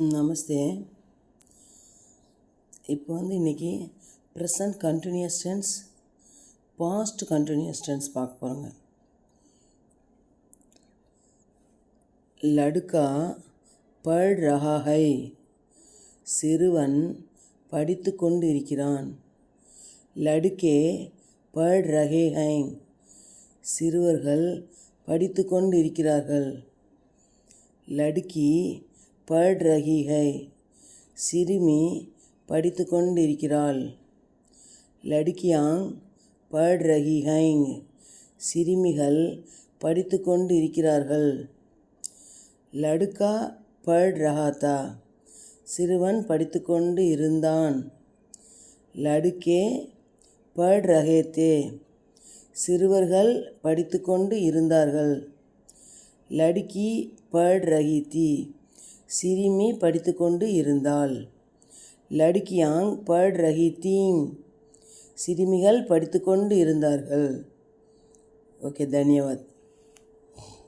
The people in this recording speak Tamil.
நமஸ்தே. இப்போ இன்றைக்கி present continuous tense, past continuous tense பார்க்க போகிறோங்க. லடுக்கா பढ़ ரஹா ஹை, சிறுவன் படித்து கொண்டு இருக்கிறான். லடுக்கே பढ़ ரஹே ஹை, சிறுவர்கள் படித்து கொண்டு இருக்கிறார்கள். லடுக்கி பढ़ ரஹி ஹை, சிறுமி படித்து கொண்டு இருக்கிறாள். லடுக்கியாங் பढ़ ரஹி ஹைங், சிறுமிகள் படித்து கொண்டு இருக்கிறார்கள். லடுக்கா பढ़ ரஹா தா, சிறுவன் படித்து கொண்டு இருந்தான். லடுக்கே பढ़ ரஹே தே, சிறுவர்கள் படித்து கொண்டு இருந்தார்கள். லடுக்கி பढ़ ரஹி தி, சிறுமி படித்து கொண்டு இருந்தாள். லடுக்கியாங் பढ़ ரஹி தீங், சிறுமிகள் படித்து கொண்டு இருந்தார்கள். ஓகே, தன்யவாத்.